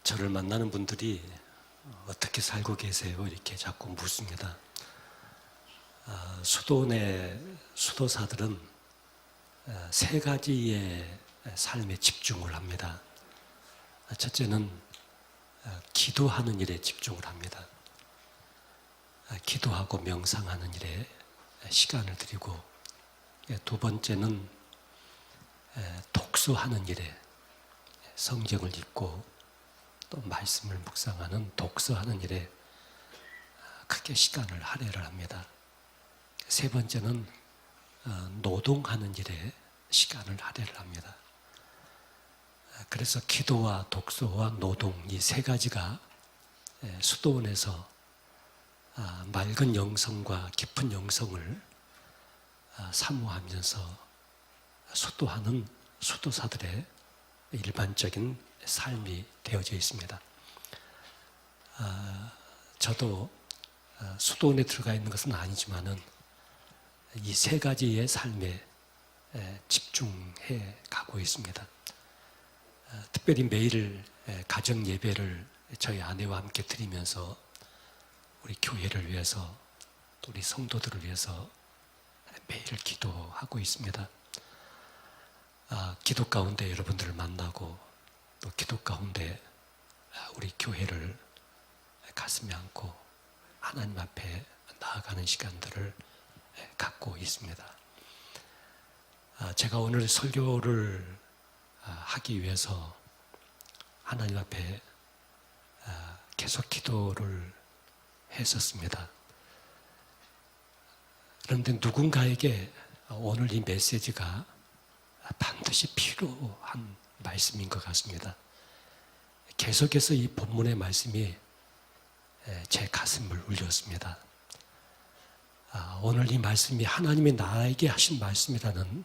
저를 만나는 분들이 어떻게 살고 계세요? 이렇게 자꾸 묻습니다. 수도원의 수도사들은 세 가지의 삶에 집중을 합니다. 첫째는 기도하는 일에 집중을 합니다. 기도하고 명상하는 일에 시간을 들이고, 두 번째는 독서하는 일에 성경을 읽고 또 말씀을 묵상하는 독서하는 일에 크게 시간을 할애를 합니다. 세 번째는 노동하는 일에 시간을 할애를 합니다. 그래서 기도와 독서와 노동, 이 세 가지가 수도원에서 맑은 영성과 깊은 영성을 사모하면서 수도하는 수도사들의 일반적인 삶이 되어져 있습니다. 저도 수도원에 들어가 있는 것은 아니지만은 이 세 가지의 삶에 집중해 가고 있습니다. 특별히 매일 가정 예배를 저희 아내와 함께 드리면서 우리 교회를 위해서 또 우리 성도들을 위해서 매일 기도하고 있습니다. 기도 가운데 여러분들을 만나고 또 기도 가운데 우리 교회를 가슴에 안고 하나님 앞에 나아가는 시간들을 갖고 있습니다. 제가 오늘 설교를 하기 위해서 하나님 앞에 계속 기도를 했었습니다. 그런데 누군가에게 오늘 이 메시지가 반드시 필요한 말씀인 것 같습니다. 계속해서 이 본문의 말씀이 제 가슴을 울렸습니다. 오늘 이 말씀이 하나님이 나에게 하신 말씀이라는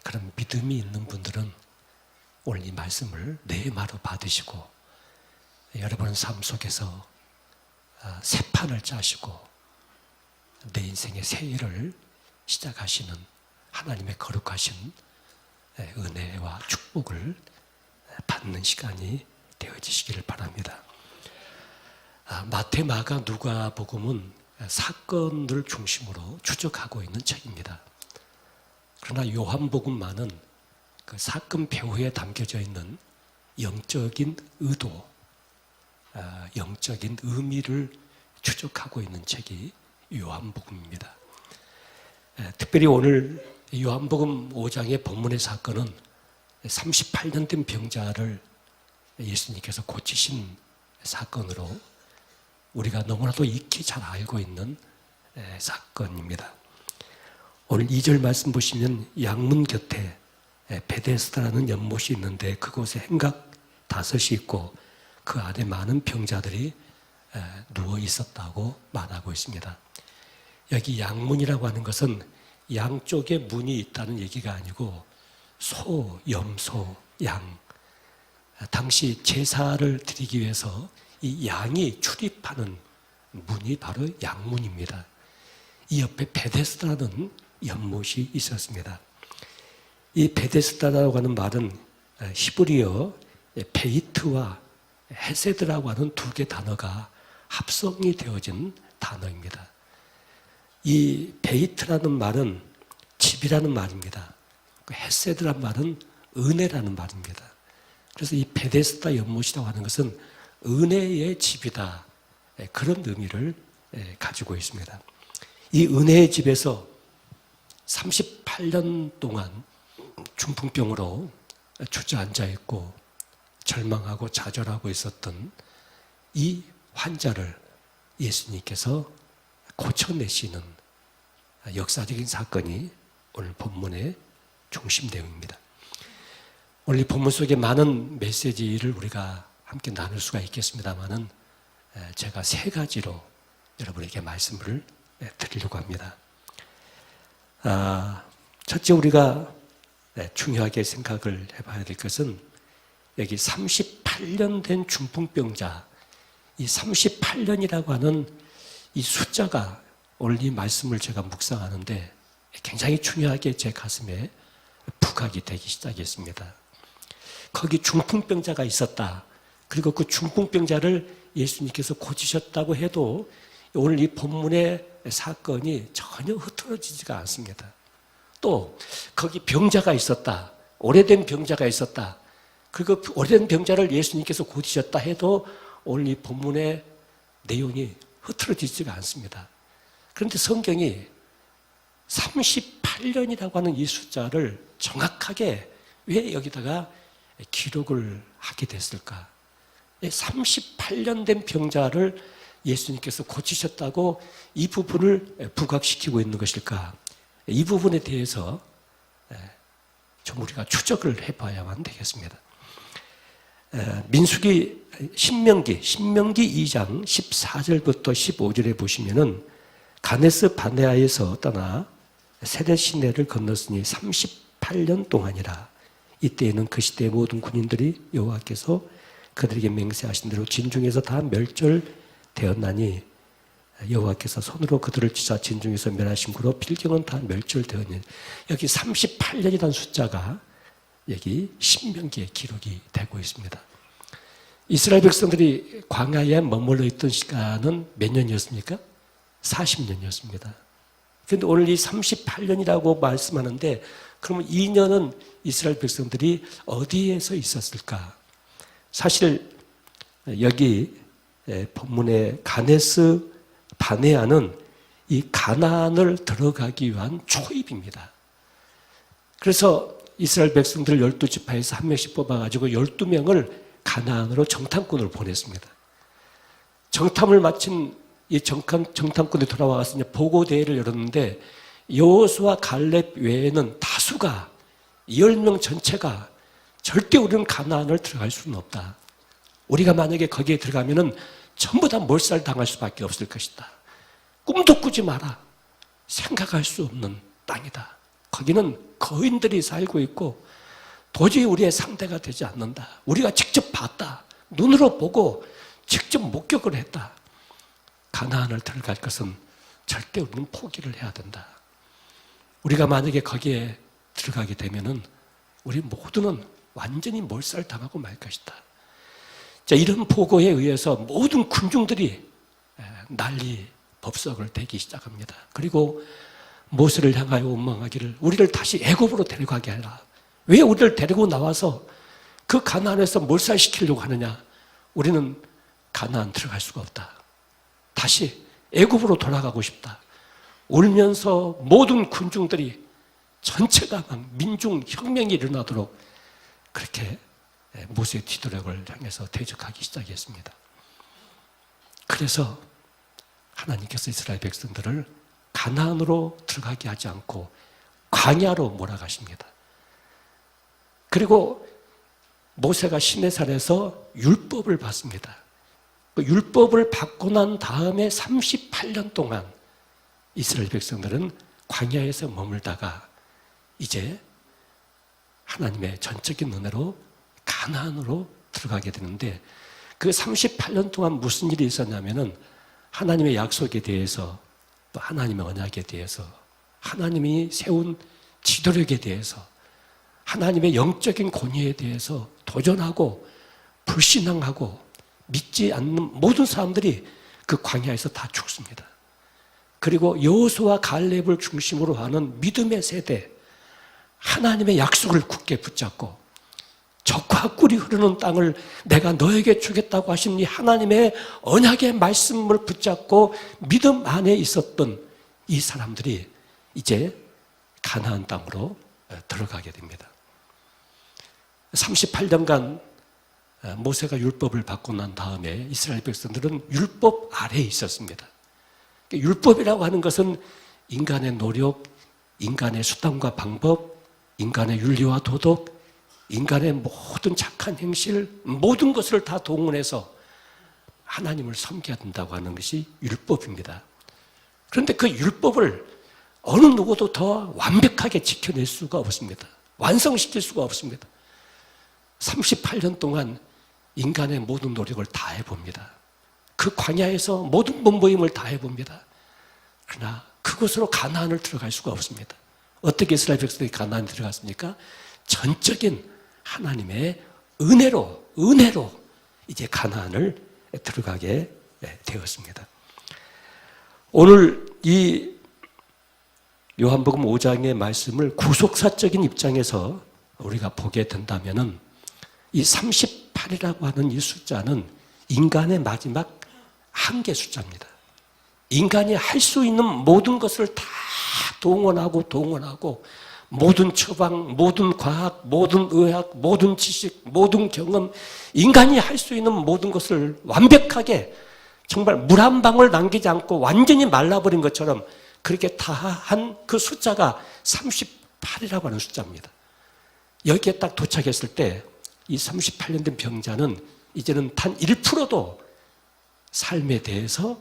그런 믿음이 있는 분들은 오늘 이 말씀을 내 마로 받으시고 여러분 삶 속에서 새 판을 짜시고 내 인생의 새 일을 시작하시는 하나님의 거룩하신 은혜와 축복을 받는 시간이 되어지시기를 바랍니다. 마태, 마가, 누가복음은 사건을 중심으로 추적하고 있는 책입니다. 그러나 요한복음만은 그 사건 배후에 담겨져 있는 영적인 의도, 영적인 의미를 추적하고 있는 책이 요한복음입니다. 특별히 오늘 요한복음 5장의 본문의 사건은 38년 된 병자를 예수님께서 고치신 사건으로 우리가 너무나도 익히 잘 알고 있는 사건입니다. 오늘 2절 말씀 보시면 양문 곁에 베데스다라는 연못이 있는데 그곳에 행각 5이 있고 그 안에 많은 병자들이 누워 있었다고 말하고 있습니다. 여기 양문이라고 하는 것은 양쪽에 문이 있다는 얘기가 아니고 소, 염소, 양, 당시 제사를 드리기 위해서 이 양이 출입하는 문이 바로 양문입니다. 이 옆에 베데스다라는 연못이 있었습니다. 이 베데스다라고 하는 말은 히브리어 베이트와 헤세드라고 하는 두 개 단어가 합성이 되어진 단어입니다. 이 베이트라는 말은 집이라는 말입니다. 헤세드라는 말은 은혜라는 말입니다. 그래서 이 베데스다 연못이라고 하는 것은 은혜의 집이다. 그런 의미를 가지고 있습니다. 이 은혜의 집에서 38년 동안 중풍병으로 주저앉아 있고 절망하고 좌절하고 있었던 이 환자를 예수님께서 고쳐내시는 역사적인 사건이 오늘 본문의 중심 내용입니다. 오늘 이 본문 속에 많은 메시지를 우리가 함께 나눌 수가 있겠습니다만은 제가 세 가지로 여러분에게 말씀을 드리려고 합니다. 첫째 우리가 중요하게 생각을 해봐야 될 것은 여기 38년 된 중풍병자, 이 38년이라고 하는 이 숫자가 오늘 이 말씀을 제가 묵상하는데 굉장히 중요하게 제 가슴에 부각이 되기 시작했습니다. 거기 중풍병자가 있었다. 그리고 그 중풍병자를 예수님께서 고치셨다고 해도 오늘 이 본문의 사건이 전혀 흐트러지지가 않습니다. 또 거기 병자가 있었다. 오래된 병자가 있었다. 그리고 오래된 병자를 예수님께서 고치셨다 해도 오늘 이 본문의 내용이 흐트러지지가 않습니다. 그런데 성경이 38년이라고 하는 이 숫자를 정확하게 왜 여기다가 기록을 하게 됐을까? 38년 된 병자를 예수님께서 고치셨다고 이 부분을 부각시키고 있는 것일까? 이 부분에 대해서 좀 우리가 추적을 해봐야만 되겠습니다. 신명기 2장 14절부터 15절에 보시면은 가데스 바네아에서 떠나 세렛 시내를 건넜으니 38년 동안이라. 이때에는 그 시대의 모든 군인들이 여호와께서 그들에게 맹세하신 대로 진중에서 다 멸절되었나니 여호와께서 손으로 그들을 치사 진중에서 멸하신 고로 필경은 다 멸절되었니. 여기 38년이라는 숫자가 여기 신명기에 기록이 되고 있습니다. 이스라엘 백성들이 광야에 머물러 있던 시간은 몇 년이었습니까? 40년이었습니다. 그런데 오늘 이 38년이라고 말씀하는데 그러면 2년은 이스라엘 백성들이 어디에서 있었을까? 사실 여기 본문의 가데스 바네아는 이 가나안을 들어가기 위한 초입입니다. 그래서 이스라엘 백성들 12지파에서 한 명씩 뽑아가지고 12명을 가나안으로 정탐꾼을 보냈습니다. 정탐을 마친 이 정탐꾼이 돌아와서 이제 보고대회를 열었는데 여호수아 갈렙 외에는 다수가 10명 전체가 절대 우리는 가나안을 들어갈 수는 없다. 우리가 만약에 거기에 들어가면은 전부 다 몰살당할 수밖에 없을 것이다. 꿈도 꾸지 마라. 생각할 수 없는 땅이다. 거기는 거인들이 살고 있고 도저히 우리의 상대가 되지 않는다. 우리가 직접 봤다. 눈으로 보고 직접 목격을 했다. 가나안을 들어갈 것은 절대 우리는 포기를 해야 된다. 우리가 만약에 거기에 들어가게 되면은 우리 모두는 완전히 몰살당하고 말 것이다. 자, 이런 보고에 의해서 모든 군중들이 난리 법석을 대기 시작합니다. 그리고 모세를 향하여 원망하기를 우리를 다시 애굽으로 데려가게 하라. 왜 우리를 데리고 나와서 그 가나안에서 몰살시키려고 하느냐? 우리는 가나안 들어갈 수가 없다. 다시 애굽으로 돌아가고 싶다. 울면서 모든 군중들이 전체가 막 민중 혁명이 일어나도록 그렇게 모세의 뒤도력을 향해서 대적하기 시작했습니다. 그래서 하나님께서 이스라엘 백성들을 가나안으로 들어가게 하지 않고 광야로 몰아가십니다. 그리고 모세가 시내산에서 율법을 받습니다. 그 율법을 받고 난 다음에 38년 동안 이스라엘 백성들은 광야에서 머물다가 이제 하나님의 전적인 은혜로 가나안으로 들어가게 되는데 그 38년 동안 무슨 일이 있었냐면은 하나님의 약속에 대해서 또 하나님의 언약에 대해서 하나님이 세운 지도력에 대해서 하나님의 영적인 권위에 대해서 도전하고 불신앙하고 믿지 않는 모든 사람들이 그 광야에서 다 죽습니다. 그리고 여호수아 갈렙을 중심으로 하는 믿음의 세대, 하나님의 약속을 굳게 붙잡고 젖과 꿀이 흐르는 땅을 내가 너에게 주겠다고 하신 이 하나님의 언약의 말씀을 붙잡고 믿음 안에 있었던 이 사람들이 이제 가나안 땅으로 들어가게 됩니다. 38년간 모세가 율법을 받고 난 다음에 이스라엘 백성들은 율법 아래에 있었습니다. 율법이라고 하는 것은 인간의 노력, 인간의 수단과 방법, 인간의 윤리와 도덕, 인간의 모든 착한 행실, 모든 것을 다 동원해서 하나님을 섬겨야 된다고 하는 것이 율법입니다. 그런데 그 율법을 어느 누구도 더 완벽하게 지켜낼 수가 없습니다. 완성시킬 수가 없습니다. 38년 동안 인간의 모든 노력을 다 해봅니다. 그 광야에서 모든 몸부림을 다 해봅니다. 그러나 그곳으로 가나안을 들어갈 수가 없습니다. 어떻게 이스라엘 백성이 가나안에 들어갔습니까? 전적인 하나님의 은혜로 이제 가나안을 들어가게 되었습니다. 오늘 이 요한복음 5장의 말씀을 구속사적인 입장에서 우리가 보게 된다면은 이 38이라고 하는 이 숫자는 인간의 마지막 한계 숫자입니다. 인간이 할 수 있는 모든 것을 다 동원하고 모든 처방, 모든 과학, 모든 의학, 모든 지식, 모든 경험, 인간이 할 수 있는 모든 것을 완벽하게 정말 물 한 방울 남기지 않고 완전히 말라버린 것처럼 그렇게 다 한 그 숫자가 38이라고 하는 숫자입니다. 여기에 딱 도착했을 때 이 38년 된 병자는 이제는 단 1%도 삶에 대해서,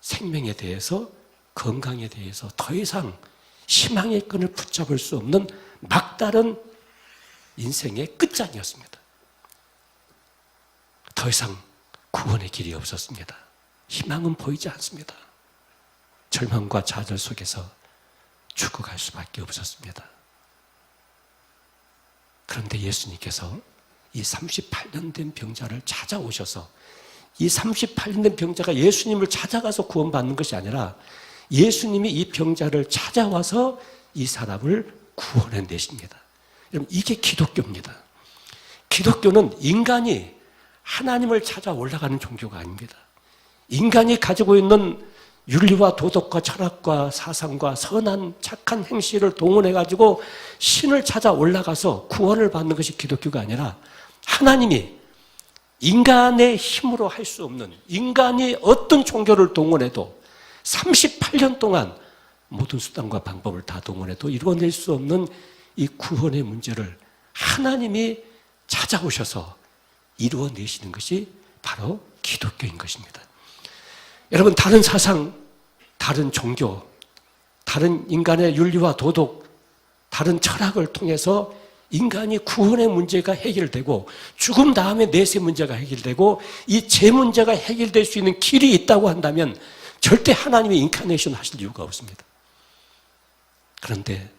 생명에 대해서, 건강에 대해서 더 이상 희망의 끈을 붙잡을 수 없는 막다른 인생의 끝장이었습니다. 더 이상 구원의 길이 없었습니다. 희망은 보이지 않습니다. 절망과 좌절 속에서 죽어갈 수밖에 없었습니다. 그런데 예수님께서 이 38년 된 병자를 찾아오셔서, 이 38년 된 병자가 예수님을 찾아가서 구원받는 것이 아니라 예수님이 이 병자를 찾아와서 이 사람을 구원해내십니다. 여러분, 이게 기독교입니다. 기독교는 인간이 하나님을 찾아 올라가는 종교가 아닙니다. 인간이 가지고 있는 윤리와 도덕과 철학과 사상과 선한 착한 행실을 동원해가지고 신을 찾아 올라가서 구원을 받는 것이 기독교가 아니라, 하나님이 인간의 힘으로 할 수 없는, 인간이 어떤 종교를 동원해도 38년 동안 모든 수단과 방법을 다 동원해도 이루어낼 수 없는 이 구원의 문제를 하나님이 찾아오셔서 이루어내시는 것이 바로 기독교인 것입니다. 여러분, 다른 사상, 다른 종교, 다른 인간의 윤리와 도덕, 다른 철학을 통해서 인간이 구원의 문제가 해결되고 죽음 다음에 내세 문제가 해결되고 이 죄 문제가 해결될 수 있는 길이 있다고 한다면 절대 하나님이 인카네이션 하실 이유가 없습니다. 그런데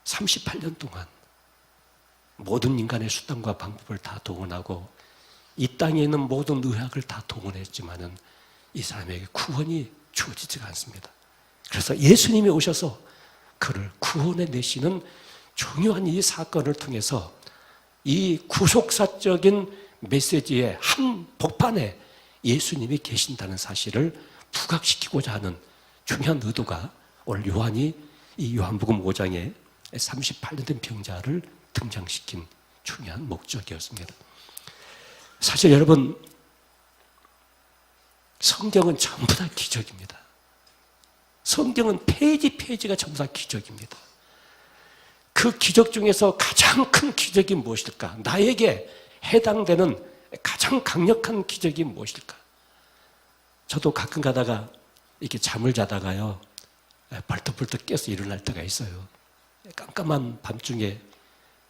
38년 동안 모든 인간의 수단과 방법을 다 동원하고 이 땅에 있는 모든 의학을 다 동원했지만은 이 사람에게 구원이 주어지지가 않습니다. 그래서 예수님이 오셔서 그를 구원해 내시는 중요한 이 사건을 통해서 이 구속사적인 메시지의 한 복판에 예수님이 계신다는 사실을 부각시키고자 하는 중요한 의도가 오늘 요한이 이 요한복음 5장에 38년 된 병자를 등장시킨 중요한 목적이었습니다. 사실 여러분, 성경은 전부 다 기적입니다. 성경은 페이지가 전부 다 기적입니다. 그 기적 중에서 가장 큰 기적이 무엇일까? 나에게 해당되는 가장 강력한 기적이 무엇일까? 저도 가끔 가다가 이렇게 잠을 자다가요, 벌떡벌떡 깨서 일어날 때가 있어요. 깜깜한 밤중에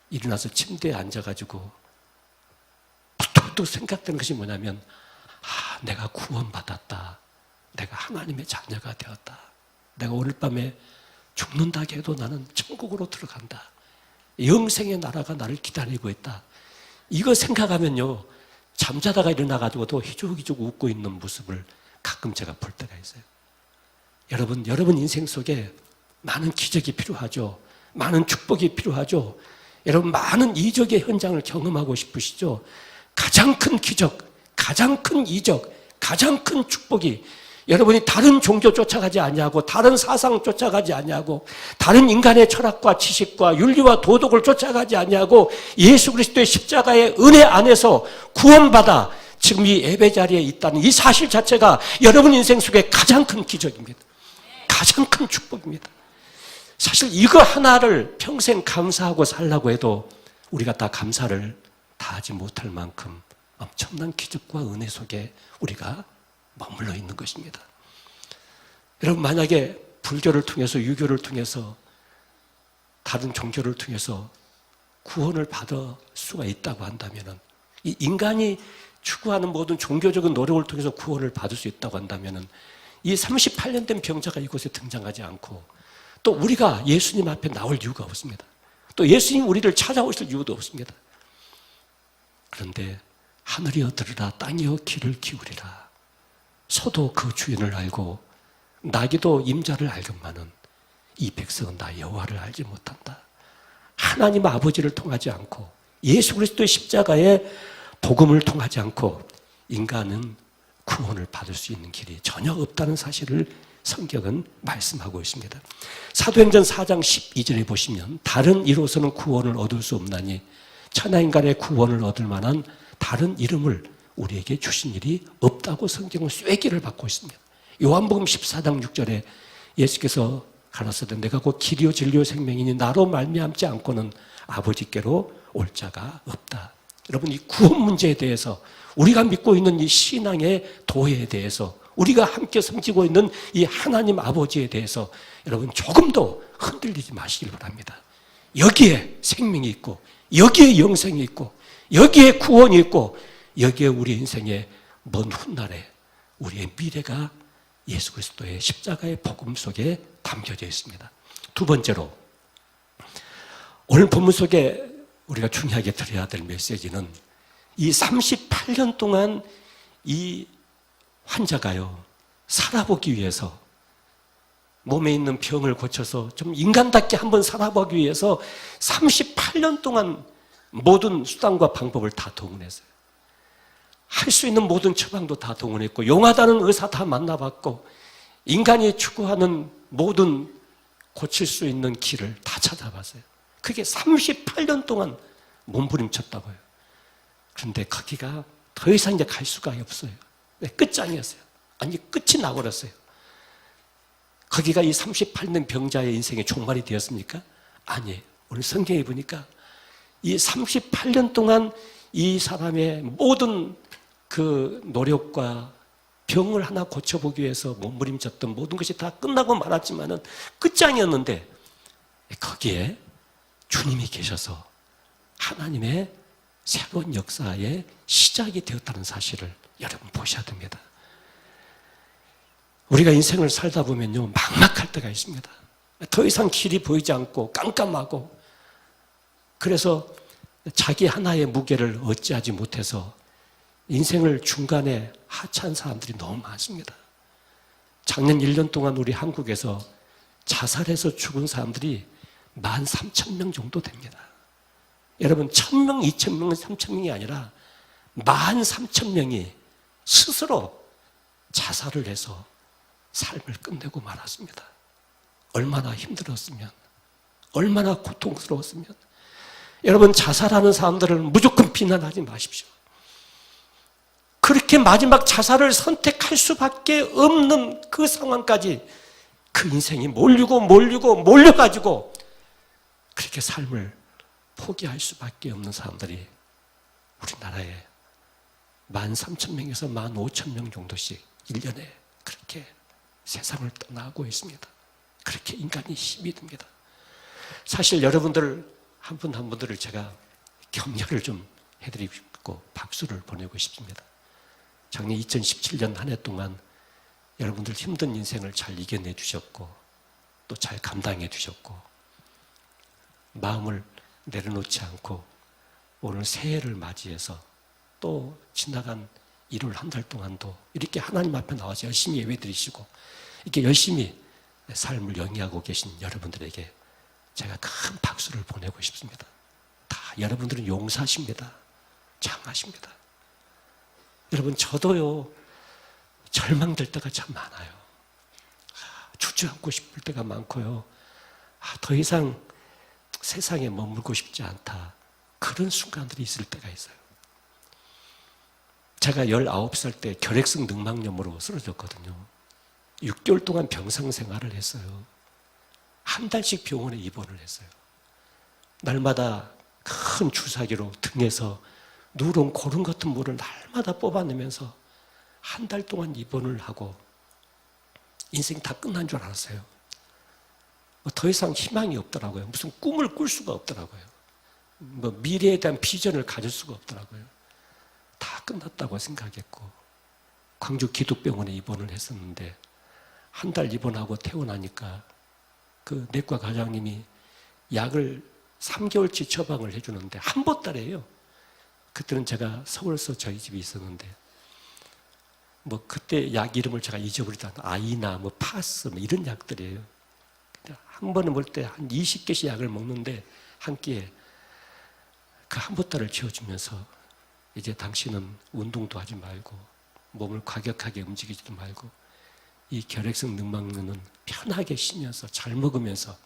일어나서 침대에 앉아가지고 또 생각되는 것이 뭐냐면, 내가 구원받았다. 내가 하나님의 자녀가 되었다. 내가 오늘 밤에 죽는다 해도 나는 천국으로 들어간다. 영생의 나라가 나를 기다리고 있다. 이거 생각하면요, 잠자다가 일어나가지고도 희죽희죽 웃고 있는 모습을 가끔 제가 볼 때가 있어요. 여러분 인생 속에 많은 기적이 필요하죠. 많은 축복이 필요하죠. 여러분, 많은 이적의 현장을 경험하고 싶으시죠? 가장 큰 기적, 가장 큰 이적, 가장 큰 축복이 여러분이 다른 종교 쫓아가지 아니하고 다른 사상 쫓아가지 아니하고 다른 인간의 철학과 지식과 윤리와 도덕을 쫓아가지 아니하고 예수 그리스도의 십자가의 은혜 안에서 구원받아 지금 이 예배 자리에 있다는 이 사실 자체가 여러분 인생 속에 가장 큰 기적입니다. 가장 큰 축복입니다. 사실 이거 하나를 평생 감사하고 살라고 해도 우리가 다 감사를 다 하지 못할 만큼 엄청난 기적과 은혜 속에 우리가 머물러 있는 것입니다. 여러분, 만약에 불교를 통해서, 유교를 통해서, 다른 종교를 통해서 구원을 받을 수가 있다고 한다면, 이 인간이 추구하는 모든 종교적인 노력을 통해서 구원을 받을 수 있다고 한다면, 이 38년 된 병자가 이곳에 등장하지 않고 또 우리가 예수님 앞에 나올 이유가 없습니다. 또 예수님 우리를 찾아오실 이유도 없습니다. 그런데 하늘이여 들으라, 땅이여 귀를 기울이라. 소도 그 주인을 알고 나귀도 임자를 알건만은 이 백성은 나 여호와를 알지 못한다. 하나님 아버지를 통하지 않고 예수 그리스도의 십자가의 복음을 통하지 않고 인간은 구원을 받을 수 있는 길이 전혀 없다는 사실을 성경은 말씀하고 있습니다. 사도행전 4장 12절에 보시면 다른 이로서는 구원을 얻을 수 없나니 천하인간의 구원을 얻을 만한 다른 이름을 우리에게 주신 일이 없다고 성경은 쐐기를 받고 있습니다. 요한복음 14장 6절에 예수께서 가라사대 내가 곧 길이요 진리요 생명이니 나로 말미암지 않고는 아버지께로 올 자가 없다. 여러분, 이 구원 문제에 대해서 우리가 믿고 있는 이 신앙의 도에 대해서 우리가 함께 섬기고 있는 이 하나님 아버지에 대해서 여러분 조금도 흔들리지 마시길 바랍니다. 여기에 생명이 있고 여기에 영생이 있고 여기에 구원이 있고 여기에 우리 인생의 먼 훗날에 우리의 미래가 예수 그리스도의 십자가의 복음 속에 담겨져 있습니다. 두 번째로 오늘 본문 속에 우리가 중요하게 들어야 될 메시지는 이 38년 동안 이 환자가요 살아보기 위해서 몸에 있는 병을 고쳐서 좀 인간답게 한번 살아보기 위해서 38년 동안 모든 수단과 방법을 다 동원했어요. 할 수 있는 모든 처방도 다 동원했고 용하다는 의사 다 만나봤고 인간이 추구하는 모든 고칠 수 있는 길을 다 찾아봤어요. 그게 38년 동안 몸부림쳤다고요. 그런데 거기가 더 이상 이제 갈 수가 없어요. 끝장이었어요. 아니 끝이 나버렸어요. 거기가 이 38년 병자의 인생의 종말이 되었습니까? 아니에요. 오늘 성경에 보니까 이 38년 동안 이 사람의 모든 그 노력과 병을 하나 고쳐보기 위해서 몸부림쳤던 모든 것이 다 끝나고 말았지만은 끝장이었는데 거기에 주님이 계셔서 하나님의 새로운 역사의 시작이 되었다는 사실을 여러분 보셔야 됩니다. 우리가 인생을 살다 보면요 막막할 때가 있습니다. 더 이상 길이 보이지 않고 깜깜하고 그래서 자기 하나의 무게를 어찌하지 못해서 인생을 중간에 하차한 사람들이 너무 많습니다. 작년 1년 동안 우리 한국에서 자살해서 죽은 사람들이 13,000명 정도 됩니다. 여러분 1,000명, 2,000명, 3,000명이 아니라 13,000명이 스스로 자살을 해서 삶을 끝내고 말았습니다. 얼마나 힘들었으면, 얼마나 고통스러웠으면. 여러분 자살하는 사람들을 무조건 비난하지 마십시오. 그렇게 마지막 자살을 선택할 수밖에 없는 그 상황까지 그 인생이 몰려가지고 그렇게 삶을 포기할 수밖에 없는 사람들이 우리나라에 13,000명에서 15,000명 정도씩 1년에 그렇게 세상을 떠나고 있습니다. 그렇게 인간이 힘이 듭니다. 사실 여러분들 한 분 한 분들을 제가 격려를 좀 해드리고 싶고 박수를 보내고 싶습니다. 작년 2017년 한 해 동안 여러분들 힘든 인생을 잘 이겨내 주셨고 또 잘 감당해 주셨고 마음을 내려놓지 않고 오늘 새해를 맞이해서 또 지나간 1월 한 달 동안도 이렇게 하나님 앞에 나와서 열심히 예배드리시고 이렇게 열심히 삶을 영위하고 계신 여러분들에게 제가 큰 박수를 보내고 싶습니다. 다 여러분들은 용사십니다. 장하십니다. 여러분 저도요 절망될 때가 참 많아요. 주저앉고 싶을 때가 많고요. 더 이상 세상에 머물고 싶지 않다. 그런 순간들이 있을 때가 있어요. 제가 19살 때 결핵성 늑막염으로 쓰러졌거든요. 6개월 동안 병상 생활을 했어요. 한 달씩 병원에 입원을 했어요. 날마다 큰 주사기로 등에서 누런 고름 같은 물을 날마다 뽑아내면서 한 달 동안 입원을 하고 인생 다 끝난 줄 알았어요. 더 이상 희망이 없더라고요. 무슨 꿈을 꿀 수가 없더라고요. 미래에 대한 비전을 가질 수가 없더라고요. 다 끝났다고 생각했고 광주 기독병원에 입원을 했었는데 한 달 입원하고 퇴원하니까 그 내과 과장님이 약을 3개월치 처방을 해주는데 한 보따리예요. 그때는 제가 서울에서 저희 집이 있었는데 뭐 그때 약 이름을 제가 잊어버리다 아이나 뭐 파스 뭐 이런 약들이에요. 한 번에 먹을 때 한 20개씩 약을 먹는데 한 끼에 그 한 보따리를 지어주면서 이제 당신은 운동도 하지 말고 몸을 과격하게 움직이지도 말고 이 결핵성 늑막류는 편하게 쉬면서 잘 먹으면서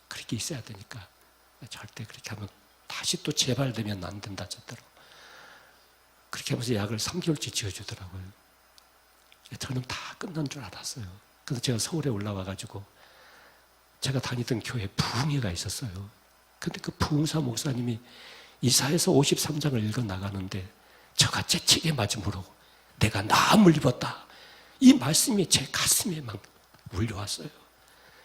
그렇게 있어야 되니까 절대 그렇게 하면 다시 또 재발되면 안 된다 절대로. 그렇게 하면서 약을 3개월치 지어주더라고요. 저는 다 끝난 줄 알았어요. 그래서 제가 서울에 올라와가지고 제가 다니던 교회에 부흥회가 있었어요. 근데 그 부흥사 목사님이 이사야서 53장을 읽어 나가는데 저가 재치게 맞음으로 내가 나음을 입었다. 이 말씀이 제 가슴에 막 울려왔어요.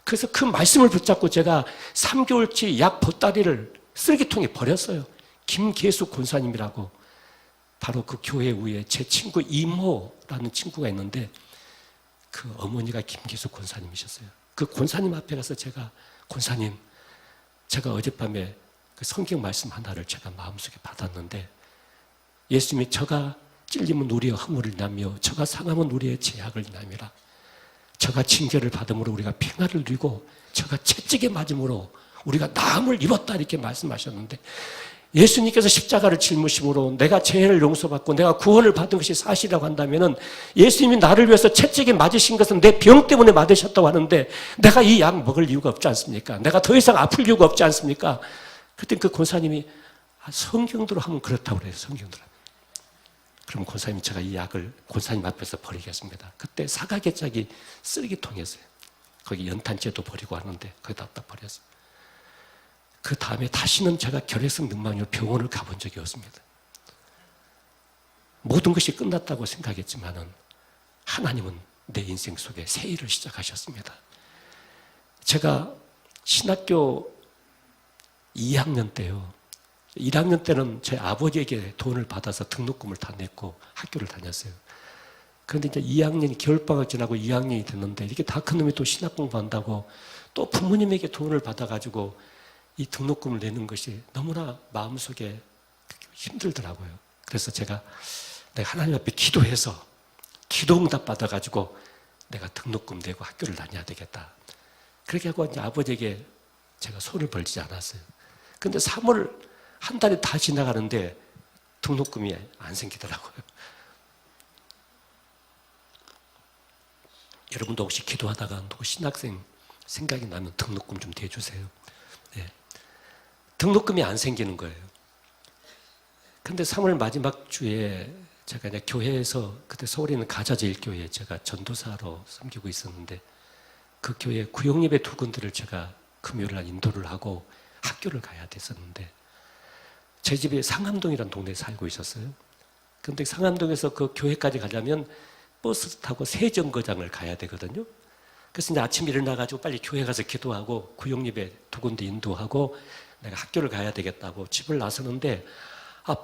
그래서 그 말씀을 붙잡고 제가 3개월치 약 보따리를 쓰레기통에 버렸어요. 김계수 권사님이라고 바로 그 교회 위에 제 친구 이모라는 친구가 있는데 그 어머니가 김계수 권사님이셨어요. 그 권사님 앞에 가서 제가 권사님 제가 어젯밤에 그 성경 말씀 하나를 제가 마음속에 받았는데 예수님이 저가 찔리면 우리의 허물을 인하며 저가 상하면 우리의 죄악을 인하미라. 저가 징계를 받음으로 우리가 평화를 누리고 저가 채찍에 맞음으로 우리가 나음을 입었다 이렇게 말씀하셨는데 예수님께서 십자가를 짊으심으로 내가 죄를 용서받고 내가 구원을 받은 것이 사실이라고 한다면 예수님이 나를 위해서 채찍에 맞으신 것은 내 병 때문에 맞으셨다고 하는데 내가 이 약 먹을 이유가 없지 않습니까? 내가 더 이상 아플 이유가 없지 않습니까? 그때 그 권사님이 성경대로 하면 그렇다고 그래요. 성경대로. 그럼 권사님이 제가 이 약을 권사님 앞에서 버리겠습니다. 그때 사각개짝이 쓰레기통이었어요. 거기 연탄재도 버리고 하는데 거기다 딱 버렸어요. 그 다음에 다시는 제가 결핵성 늑막류로 병원을 가본 적이 없습니다. 모든 것이 끝났다고 생각했지만은 하나님은 내 인생 속에 새 일을 시작하셨습니다. 제가 신학교 2학년 때요. 1학년 때는 제 아버지에게 돈을 받아서 등록금을 다 냈고 학교를 다녔어요. 그런데 이제 2학년이 겨울방학 지나고 2학년이 됐는데 이렇게 다 큰 놈이 또 신학 공부한다고 또 부모님에게 돈을 받아가지고 이 등록금을 내는 것이 너무나 마음속에 힘들더라고요. 그래서 제가 내가 하나님 앞에 기도해서 기도응답 받아가지고 내가 등록금 내고 학교를 다녀야 되겠다. 그렇게 하고 이제 아버지에게 제가 손을 벌리지 않았어요. 근데 3월 한 달이 다 지나가는데 등록금이 안 생기더라고요. 여러분도 혹시 기도하다가 누구 신학생 생각이 나면 등록금 좀 대주세요. 네. 등록금이 안 생기는 거예요. 근데 3월 마지막 주에 제가 이제 교회에서 그때 서울에 있는 가자제일교회에 제가 전도사로 섬기고 있었는데 그 교회 구역예배 2군데를 제가 금요일 날 인도를 하고 학교를 가야 됐었는데 제 집이 상암동이라는 동네에 살고 있었어요. 근데 상암동에서 그 교회까지 가려면 버스 타고 세정거장을 가야 되거든요. 그래서 이제 아침에 일어나가지고 빨리 교회 가서 기도하고 구역예배 2군데 인도하고 내가 학교를 가야 되겠다고 집을 나서는데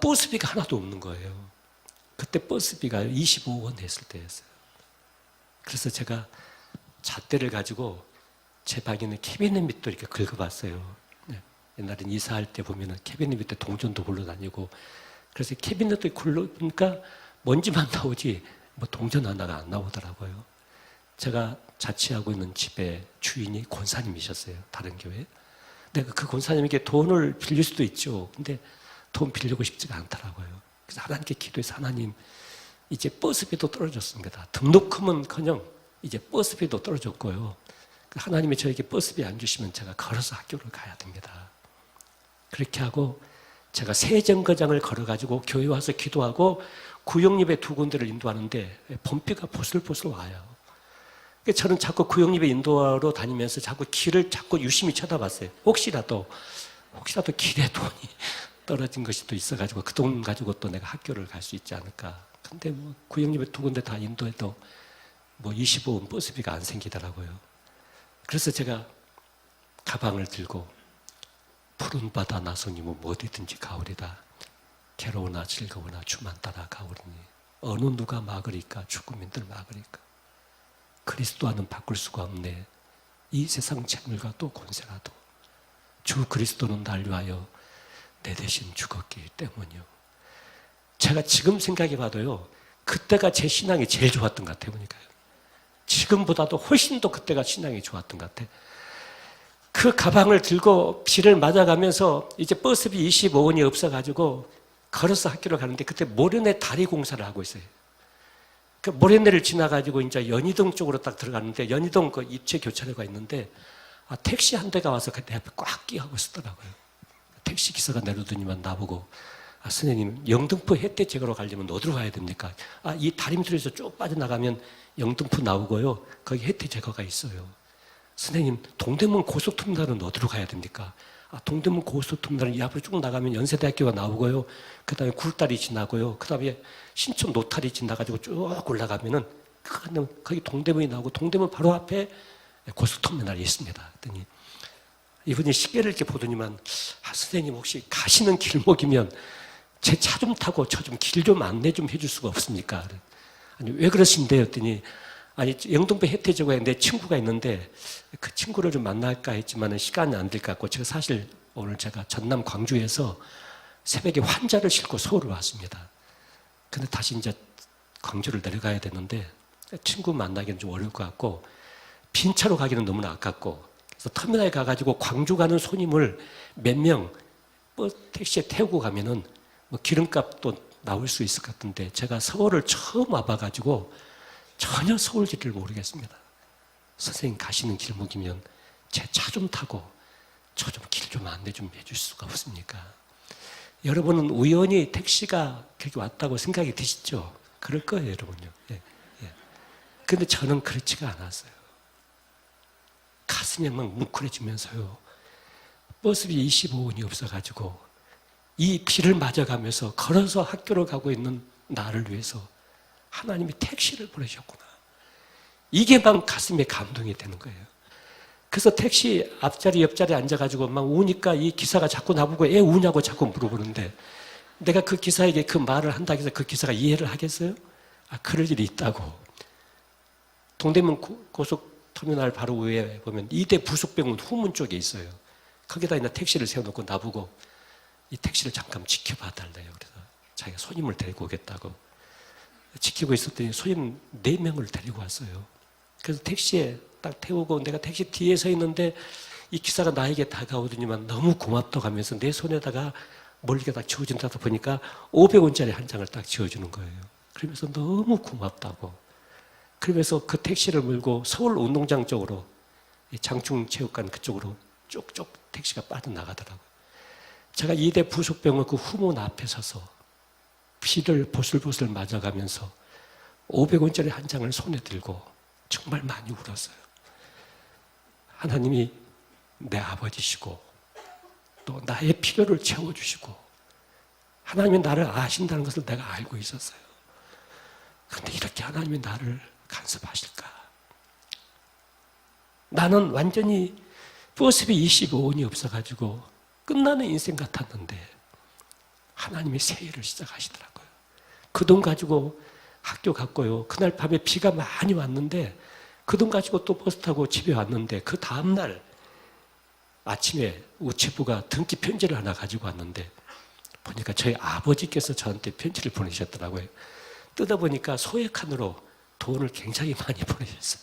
버스비가 하나도 없는 거예요. 그때 버스비가 25원 했을 때였어요. 그래서 제가 잣대를 가지고 제 방에 있는 캐비넷 밑도 이렇게 긁어봤어요. 네. 옛날엔 이사할 때 보면은 캐비넷 밑에 동전도 굴러다니고 그래서 캐비넷도 굴러보니까 먼지만 나오지 뭐 동전 하나가 안 나오더라고요. 제가 자취하고 있는 집의 주인이 권사님이셨어요. 다른 교회. 내가 그 권사님에게 돈을 빌릴 수도 있죠. 근데 돈 빌리고 싶지가 않더라고요. 그래서 하나님께 기도해서 하나님 이제 버스비도 떨어졌습니다. 등록금은커녕 이제 버스비도 떨어졌고요. 하나님이 저에게 버스비 안 주시면 제가 걸어서 학교를 가야 됩니다. 그렇게 하고 제가 세정거장을 걸어가지고 교회 와서 기도하고 구역예배 2군데를 인도하는데 봄비가 보슬보슬 와요. 저는 자꾸 구역예배 인도하러 다니면서 자꾸 길을 자꾸 유심히 쳐다봤어요. 혹시라도 길에 돈이 떨어진 것이 또 있어가지고 그 돈 가지고 또 내가 학교를 갈 수 있지 않을까. 근데 뭐 구역예배 2군데 다 인도해도 뭐 25원 버스비가 안 생기더라고요. 그래서 제가 가방을 들고 푸른 바다 나선이면 어디든지 가오리다. 괴로우나 즐거우나 주만 따라 가오리니 어느 누가 막으리까 죽음인들 막으리까. 그리스도와는 바꿀 수가 없네. 이 세상 재물과 또 권세라도 주 그리스도는 날 위하여 내 대신 죽었기 때문이요. 제가 지금 생각해 봐도요, 그때가 제 신앙이 제일 좋았던 것 같아요, 보니까요. 지금보다도 훨씬 더 그때가 신앙이 좋았던 것 같아요. 그 가방을 들고 비를 맞아가면서 이제 버스비 25원이 없어가지고 걸어서 학교를 가는데 그때 모래내 다리 공사를 하고 있어요. 그 모래내를 지나가지고 이제 연희동 쪽으로 딱 들어가는데 연희동 그 입체 교차로가 있는데 택시 한 대가 와서 그때 앞에 꽉 끼하고 있었더라고요. 택시 기사가 내려오더니만 나보고 선생님 영등포 햇대 제거로 가려면 어디로 가야 됩니까? 이 다림길에서 쭉 빠져나가면 영등포 나오고요. 거기 햇대 제거가 있어요. 선생님 동대문 고속터미널은 어디로 가야 됩니까? 동대문 고속터미널은 이 앞으로 쭉 나가면 연세대학교가 나오고요. 그 다음에 굴다리 지나고요. 그 다음에 신촌 노타리 지나가지고 쭉 올라가면은 거기 동대문이 나오고 동대문 바로 앞에 고속터미널이 있습니다. 그랬더니 이분이 시계를 이렇게 보더니만 선생님 혹시 가시는 길목이면 제 차 좀 타고 저 좀 길 좀 안내 좀 해줄 수가 없습니까? 아니 왜 그러신데요? 했더니 아니 영등포 혜태제고에 내 친구가 있는데 그 친구를 좀 만날까 했지만 시간이 안 될 것 같고 제가 사실 오늘 제가 전남 광주에서 새벽에 환자를 싣고 서울을 왔습니다. 근데 다시 이제 광주를 내려가야 되는데 친구 만나기는 좀 어려울 것 같고 빈 차로 가기는 너무나 아깝고 그래서 터미널에 가가지고 광주 가는 손님을 몇 명 택시에 태우고 가면은 뭐 기름값도 나올 수 있을 것 같은데 제가 서울을 처음 와봐가지고 전혀 서울길을 모르겠습니다. 선생님 가시는 길목이면 제 차 좀 타고 저 좀 길 좀 안내 좀 해줄 수가 없습니까? 여러분은 우연히 택시가 그렇게 왔다고 생각이 드시죠? 그럴 거예요, 여러분요. 예, 예. 근데 저는 그렇지가 않았어요. 가슴이 막 뭉클해지면서요. 버스비 25원이 없어가지고 이 비를 맞아가면서 걸어서 학교를 가고 있는 나를 위해서 하나님이 택시를 보내셨구나. 이게 막 가슴에 감동이 되는 거예요. 그래서 택시 앞자리 옆자리에 앉아가지고 막 우니까 이 기사가 자꾸 나보고 애 우냐고 자꾸 물어보는데 내가 그 기사에게 그 말을 한다고 해서 그 기사가 이해를 하겠어요? 그럴 일이 있다고. 동대문 고속터미널 바로 위에 보면 이대 부속병원 후문 쪽에 있어요. 거기다 있는 택시를 세워놓고 나보고 이 택시를 잠깐 지켜봐 달래요. 그래서 자기가 손님을 데리고 오겠다고. 지키고 있었더니 손님 4명을 데리고 왔어요. 그래서 택시에 딱 태우고 내가 택시 뒤에 서 있는데 이 기사가 나에게 다가오더니만 너무 고맙다고 하면서 내 손에다가 멀리게 딱 지워준다 보니까 500원짜리 한 장을 딱 지워주는 거예요. 그러면서 너무 고맙다고. 그러면서 그 택시를 몰고 서울 운동장 쪽으로 장충체육관 그쪽으로 쭉쭉 택시가 빠져나가더라고요. 제가 이대 부속병원 그 후문 앞에 서서 비를 보슬보슬 맞아가면서 500원짜리 한 장을 손에 들고 정말 많이 울었어요. 하나님이 내 아버지시고 또 나의 필요를 채워주시고 하나님이 나를 아신다는 것을 내가 알고 있었어요. 그런데 이렇게 하나님이 나를 간섭하실까? 나는 완전히 버스비 25원이 없어가지고 끝나는 인생 같았는데 하나님이 새해를 시작하시더라고요. 그 돈 가지고 학교 갔고요. 그날 밤에 비가 많이 왔는데 그 돈 가지고 또 버스 타고 집에 왔는데 그 다음날 아침에 우체부가 등기 편지를 하나 가지고 왔는데 보니까 저희 아버지께서 저한테 편지를 보내셨더라고요. 뜯어보니까 소액칸으로 돈을 굉장히 많이 보내셨어요.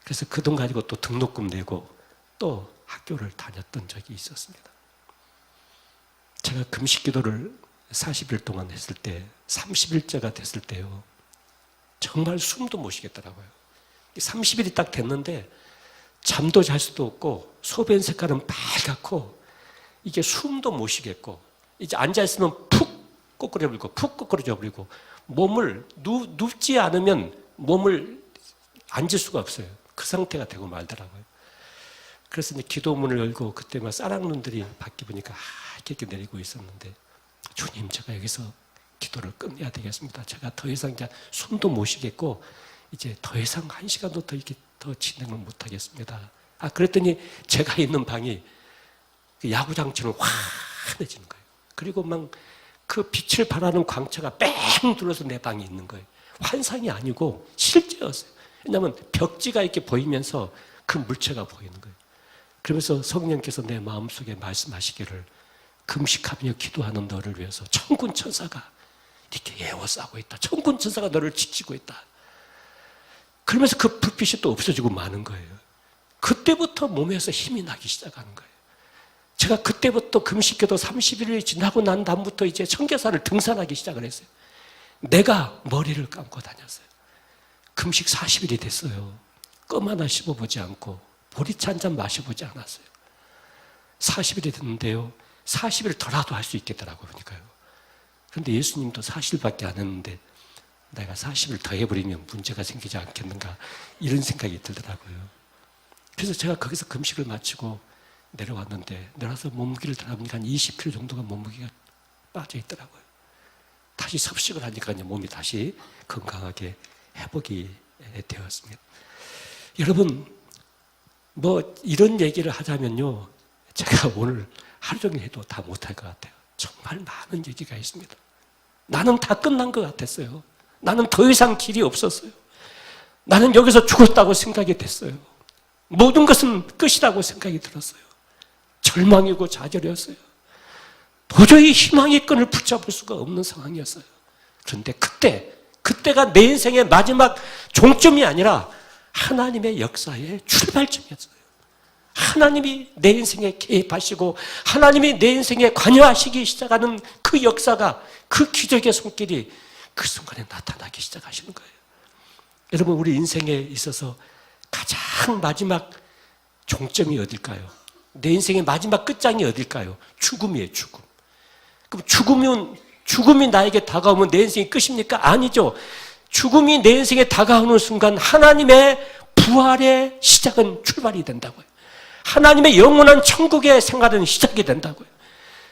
그래서 그 돈 가지고 또 등록금 내고 또 학교를 다녔던 적이 있었습니다. 제가 금식 기도를 40일 동안 했을 때 30일째가 됐을 때요. 정말 숨도 못 쉬겠더라고요. 30일이 딱 됐는데 잠도 잘 수도 없고 소변 색깔은 빨갛고 이게 숨도 못 쉬겠고 이제 앉아있으면 푹 꼬꾸려버리고 푹 꼬꾸려버리고 몸을 눕지 않으면 몸을 앉을 수가 없어요. 그 상태가 되고 말더라고요. 그래서 이제 기도문을 열고 그때 막 쌀학눈들이 밖에 보니까 이렇게 내리고 있었는데 주님 제가 여기서 기도를 끝내야 되겠습니다. 제가 더 이상 이제 숨도 못 쉬겠고 이제 더 이상 1시간도 더 이렇게 더 진행을 못 하겠습니다. 그랬더니 제가 있는 방이 야구장처럼 환해지는 거예요. 그리고 막 그 빛을 발하는 광채가 뺑 둘러서 내 방이 있는 거예요. 환상이 아니고 실제였어요. 왜냐하면 벽지가 이렇게 보이면서 그 물체가 보이는 거예요. 그러면서 성령께서 내 마음속에 말씀하시기를 금식하며 기도하는 너를 위해서 천군 천사가 이렇게 에워싸고 있다. 천군 천사가 너를 지키고 있다. 그러면서 그 불빛이 또 없어지고 마는 거예요. 그때부터 몸에서 힘이 나기 시작하는 거예요. 제가 그때부터 금식기도 30일이 지나고 난 다음부터 이제 청계산을 등산하기 시작을 했어요. 내가 머리를 감고 다녔어요. 금식 40일이 됐어요. 껌 하나 씹어보지 않고 보리차 한 잔 마셔보지 않았어요. 40일이 됐는데요. 40일 더라도 할 수 있겠더라고요. 보니까요. 그런데 예수님도 40일밖에 안 했는데 내가 40일 더 해버리면 문제가 생기지 않겠는가 이런 생각이 들더라고요. 그래서 제가 거기서 금식을 마치고 내려왔는데 내려와서 몸무게를 달아보니까 한 20kg 정도가 몸무게가 빠져 있더라고요. 다시 섭식을 하니까 몸이 다시 건강하게 회복이 되었습니다. 여러분, 뭐 이런 얘기를 하자면요, 제가 오늘 하루 종일 해도 다 못할 것 같아요. 정말 많은 얘기가 있습니다. 나는 다 끝난 것 같았어요. 나는 더 이상 길이 없었어요. 나는 여기서 죽었다고 생각이 됐어요. 모든 것은 끝이라고 생각이 들었어요. 절망이고 좌절이었어요. 도저히 희망의 끈을 붙잡을 수가 없는 상황이었어요. 그런데 그때가 내 인생의 마지막 종점이 아니라 하나님의 역사의 출발점이었어요. 하나님이 내 인생에 개입하시고 하나님이 내 인생에 관여하시기 시작하는 그 역사가, 그 기적의 손길이 그 순간에 나타나기 시작하시는 거예요. 여러분, 우리 인생에 있어서 가장 마지막 종점이 어딜까요? 내 인생의 마지막 끝장이 어딜까요? 죽음이에요, 죽음. 그럼 죽음이 나에게 다가오면 내 인생이 끝입니까? 아니죠. 죽음이 내 인생에 다가오는 순간 하나님의 부활의 시작은 출발이 된다고요. 하나님의 영원한 천국의 생활은 시작이 된다고요.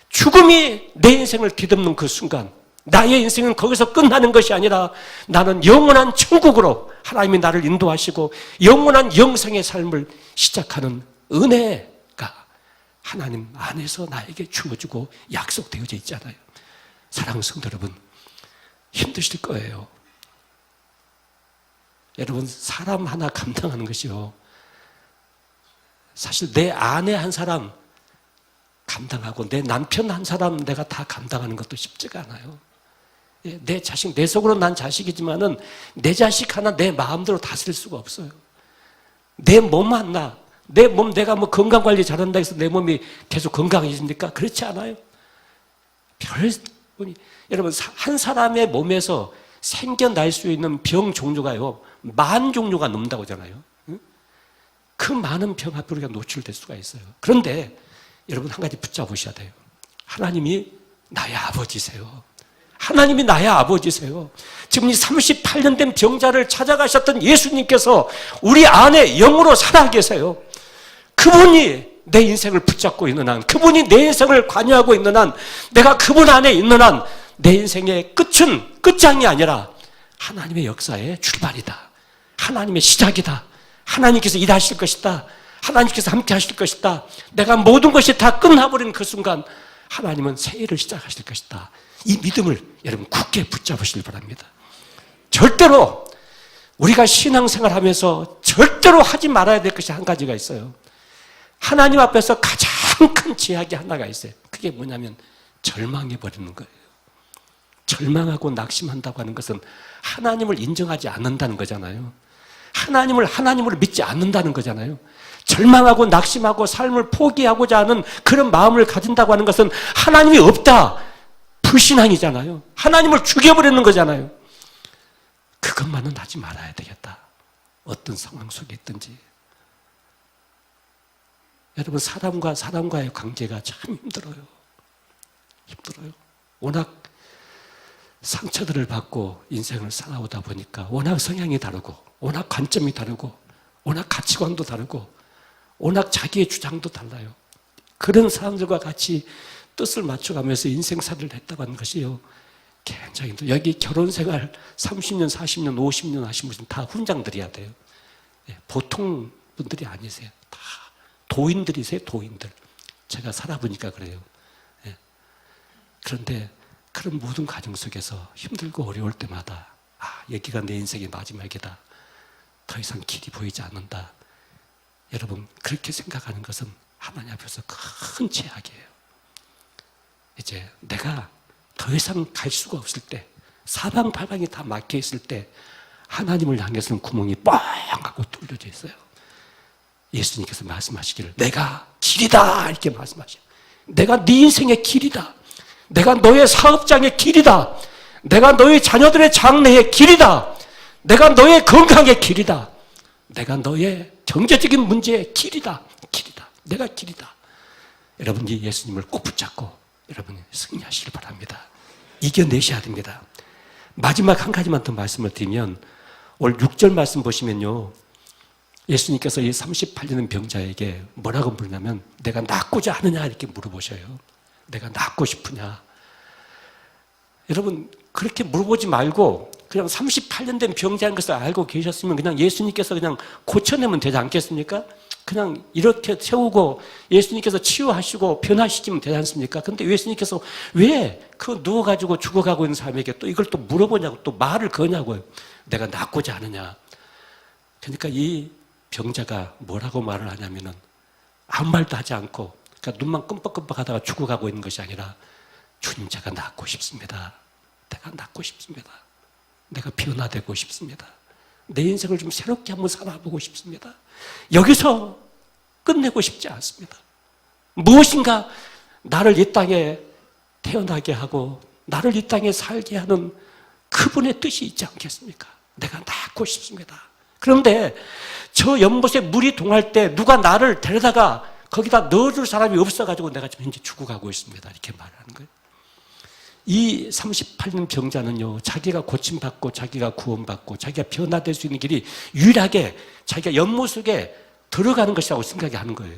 죽음이 내 인생을 뒤덮는 그 순간, 나의 인생은 거기서 끝나는 것이 아니라 나는 영원한 천국으로 하나님이 나를 인도하시고 영원한 영생의 삶을 시작하는 은혜가 하나님 안에서 나에게 주어지고 약속되어져 있잖아요. 사랑하는 성도 여러분, 힘드실 거예요. 여러분, 사람 하나 감당하는 것이요, 사실 내 아내 한 사람 감당하고 내 남편 한 사람 내가 다 감당하는 것도 쉽지가 않아요. 내 자식, 내 속으로 난 자식이지만은 내 자식 하나 내 마음대로 다스릴 수가 없어요. 내 몸 하나, 내 몸 내가 뭐 건강 관리 잘한다 해서 내 몸이 계속 건강해집니까? 그렇지 않아요. 여러분, 한 사람의 몸에서 생겨날 수 있는 병 종류가요, 10,000종류가 넘는다고 하잖아요. 그 많은 병 앞에 우리가 노출될 수가 있어요. 그런데 여러분, 한 가지 붙잡으셔야 돼요. 하나님이 나의 아버지세요. 하나님이 나의 아버지세요. 지금 이 38년 된 병자를 찾아가셨던 예수님께서 우리 안에 영으로 살아계세요. 그분이 내 인생을 붙잡고 있는 한, 그분이 내 인생을 관여하고 있는 한, 내가 그분 안에 있는 한 내 인생의 끝은 끝장이 아니라 하나님의 역사의 출발이다. 하나님의 시작이다. 하나님께서 일하실 것이다. 하나님께서 함께 하실 것이다. 내가 모든 것이 다 끝나버린 그 순간 하나님은 새 일을 시작하실 것이다. 이 믿음을 여러분 굳게 붙잡으시길 바랍니다. 절대로 우리가 신앙생활하면서 절대로 하지 말아야 될 것이 한 가지가 있어요. 하나님 앞에서 가장 큰 제약이 하나가 있어요. 그게 뭐냐면 절망해버리는 거예요. 절망하고 낙심한다고 하는 것은 하나님을 인정하지 않는다는 거잖아요. 하나님을 믿지 않는다는 거잖아요. 절망하고 낙심하고 삶을 포기하고자 하는 그런 마음을 가진다고 하는 것은 하나님이 없다, 불신앙이잖아요. 하나님을 죽여버리는 거잖아요. 그것만은 하지 말아야 되겠다. 어떤 상황 속에 있든지. 여러분, 사람과의 관계가 참 힘들어요. 워낙 상처들을 받고 인생을 살아오다 보니까 워낙 성향이 다르고 워낙 관점이 다르고 워낙 가치관도 다르고 워낙 자기의 주장도 달라요. 그런 사람들과 같이 뜻을 맞춰가면서 인생살이를 했다고 하는 것이요, 굉장히 힘들어요. 여기 결혼생활 30년, 40년, 50년 하신 분은 다 훈장들이야 돼요. 보통 분들이 아니세요. 다 도인들이세요, 도인들. 제가 살아보니까 그래요. 그런데 그런 모든 과정 속에서 힘들고 어려울 때마다 여기가 내 인생의 마지막이다. 더 이상 길이 보이지 않는다. 여러분, 그렇게 생각하는 것은 하나님 앞에서 큰 제약이에요. 이제 내가 더 이상 갈 수가 없을 때, 사방팔방이 다 막혀 있을 때 하나님을 향해서는 구멍이 뻥 하고 뚫려져 있어요. 예수님께서 말씀하시기를 내가 길이다 이렇게 말씀하셔요. 내가 네 인생의 길이다. 내가 너의 사업장의 길이다. 내가 너의 자녀들의 장래의 길이다. 내가 너의 건강의 길이다. 내가 너의 경제적인 문제의 길이다. 길이다. 내가 길이다. 여러분이 예수님을 꼭 붙잡고 여러분이 승리하시길 바랍니다. 이겨내셔야 됩니다. 마지막 한 가지만 더 말씀을 드리면 오늘 6절 말씀 보시면요. 예수님께서 이 38년 병자에게 뭐라고 물냐면 내가 낫고자 하느냐 이렇게 물어보셔요. 내가 낫고 싶으냐. 여러분 그렇게 물어보지 말고 그냥 38년 된 병자인 것을 알고 계셨으면 그냥 예수님께서 그냥 고쳐내면 되지 않겠습니까? 그냥 이렇게 세우고 예수님께서 치유하시고 변화시키면 되지 않습니까? 근데 예수님께서 왜 그 누워가지고 죽어가고 있는 사람에게 또 이걸 또 물어보냐고 또 말을 거냐고요. 내가 낫고자 하느냐. 그러니까 이 병자가 뭐라고 말을 하냐면은 아무 말도 하지 않고 그러니까 눈만 끔뻑끔뻑 하다가 죽어가고 있는 것이 아니라 주님 제가 낫고 싶습니다. 내가 낫고 싶습니다. 내가 변화되고 싶습니다. 내 인생을 좀 새롭게 한번 살아보고 싶습니다. 여기서 끝내고 싶지 않습니다. 무엇인가 나를 이 땅에 태어나게 하고 나를 이 땅에 살게 하는 그분의 뜻이 있지 않겠습니까? 내가 낫고 싶습니다. 그런데 저 연못에 물이 동할 때 누가 나를 데려다가 거기다 넣어줄 사람이 없어가지고 내가 지금 현재 죽어가고 있습니다. 이렇게 말하는 거예요. 이 38년 병자는요, 자기가 고침받고 자기가 구원받고 자기가 변화될 수 있는 길이 유일하게 자기가 연못 속에 들어가는 것이라고 생각이 하는 거예요.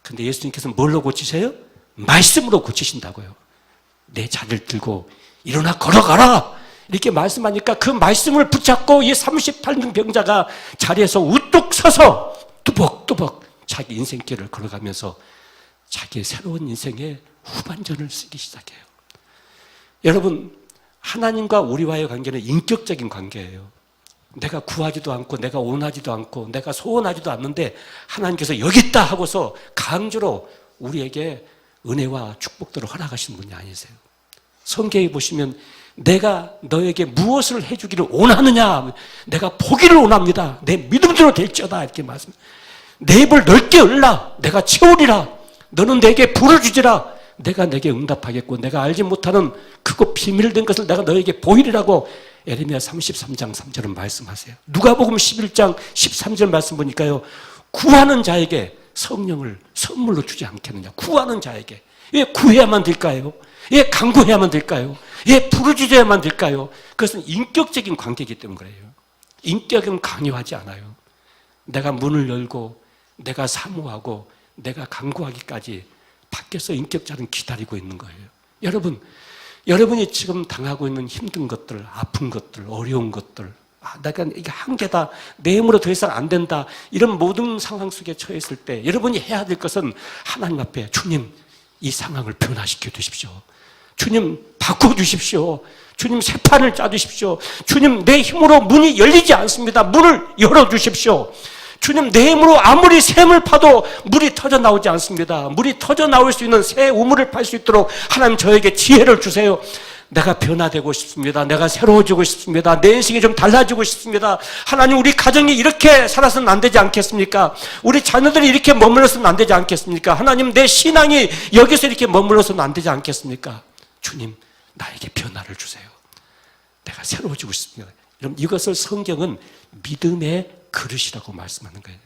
근데 예수님께서는 뭘로 고치세요? 말씀으로 고치신다고요. 내 자리를 들고 일어나 걸어가라! 이렇게 말씀하니까 그 말씀을 붙잡고 이 38년 병자가 자리에서 우뚝 서서 뚜벅뚜벅 자기 인생길을 걸어가면서 자기의 새로운 인생의 후반전을 쓰기 시작해요. 여러분, 하나님과 우리와의 관계는 인격적인 관계예요. 내가 구하지도 않고 내가 원하지도 않고 내가 소원하지도 않는데 하나님께서 여기 있다 하고서 강제로 우리에게 은혜와 축복들을 허락하시는 분이 아니세요. 성경에 보시면 내가 너에게 무엇을 해주기를 원하느냐, 내가 보기를 원합니다. 내 믿음대로 될지어다 이렇게 말씀. 내 입을 넓게 열라. 내가 채우리라. 너는 내게 부르주지라. 내가 내게 응답하겠고 내가 알지 못하는 크고 비밀된 것을 내가 너에게 보이리라고 에레미야 33장 3절은 말씀하세요. 누가복음 11장 13절 말씀 보니까요. 구하는 자에게 성령을 선물로 주지 않겠느냐. 구하는 자에게. 왜 구해야만 될까요? 왜 간구해야만 될까요? 왜 부르짖어야만 될까요? 그것은 인격적인 관계이기 때문에 그래요. 인격은 강요하지 않아요. 내가 문을 열고 내가 사모하고 내가 간구하기까지 밖에서 인격자는 기다리고 있는 거예요. 여러분이 지금 당하고 있는 힘든 것들, 아픈 것들, 어려운 것들, 내가 이게 한계다, 내 힘으로 더 이상 안 된다, 이런 모든 상황 속에 처했을 때 여러분이 해야 될 것은 하나님 앞에 주님, 이 상황을 변화시켜 주십시오. 주님, 바꿔주십시오. 주님, 새 판을 짜주십시오. 주님, 내 힘으로 문이 열리지 않습니다. 문을 열어주십시오. 주님, 내 힘으로 아무리 샘을 파도 물이 터져 나오지 않습니다. 물이 터져 나올 수 있는 새 우물을 팔 수 있도록 하나님 저에게 지혜를 주세요. 내가 변화되고 싶습니다. 내가 새로워지고 싶습니다. 내 인생이 좀 달라지고 싶습니다. 하나님, 우리 가정이 이렇게 살아서는 안 되지 않겠습니까? 우리 자녀들이 이렇게 머물러서는 안 되지 않겠습니까? 하나님, 내 신앙이 여기서 이렇게 머물러서는 안 되지 않겠습니까? 주님, 나에게 변화를 주세요. 내가 새로워지고 싶습니다. 여러분, 이것을 성경은 믿음의 그릇이라고 말씀하는 거예요.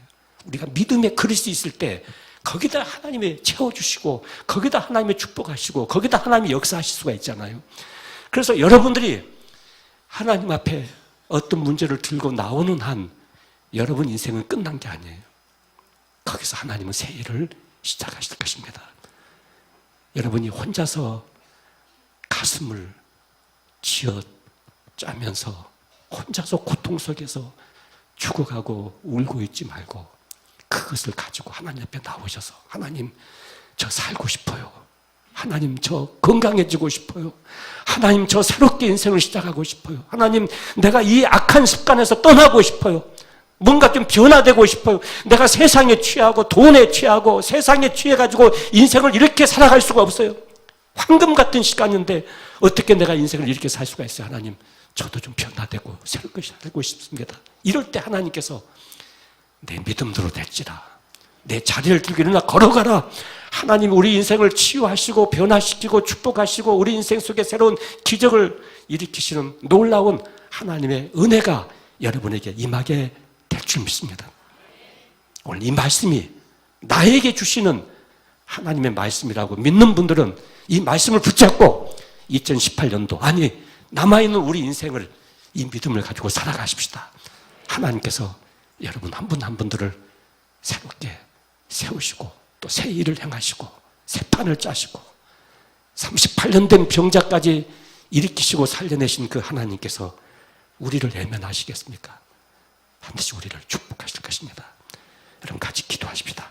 우리가 믿음의 그릇이 있을 때 거기다 하나님이 채워주시고 거기다 하나님이 축복하시고 거기다 하나님이 역사하실 수가 있잖아요. 그래서 여러분들이 하나님 앞에 어떤 문제를 들고 나오는 한 여러분 인생은 끝난 게 아니에요. 거기서 하나님은 새 일을 시작하실 것입니다. 여러분이 혼자서 가슴을 쥐어 짜면서 혼자서 고통 속에서 죽어가고 울고 있지 말고 그것을 가지고 하나님 앞에 나오셔서 하나님, 저 살고 싶어요. 하나님, 저 건강해지고 싶어요. 하나님, 저 새롭게 인생을 시작하고 싶어요. 하나님, 내가 이 악한 습관에서 떠나고 싶어요. 뭔가 좀 변화되고 싶어요. 내가 세상에 취하고 돈에 취하고 세상에 취해가지고 인생을 이렇게 살아갈 수가 없어요. 황금 같은 시간인데 어떻게 내가 인생을 이렇게 살 수가 있어요? 하나님, 저도 좀 변화되고 새롭게 살고 싶습니다. 이럴 때 하나님께서 내 믿음대로 될지라, 내 자리를 들고 일어나 걸어가라. 하나님 우리 인생을 치유하시고 변화시키고 축복하시고 우리 인생 속에 새로운 기적을 일으키시는 놀라운 하나님의 은혜가 여러분에게 임하게 될 줄 믿습니다. 오늘 이 말씀이 나에게 주시는 하나님의 말씀이라고 믿는 분들은 이 말씀을 붙잡고 2018년도, 아니 남아있는 우리 인생을 이 믿음을 가지고 살아가십시다. 하나님께서 여러분 한 분 한 분들을 새롭게 세우시고 또 새 일을 행하시고 새 판을 짜시고 38년 된 병자까지 일으키시고 살려내신 그 하나님께서 우리를 외면하시겠습니까? 반드시 우리를 축복하실 것입니다. 여러분 같이 기도하십시다.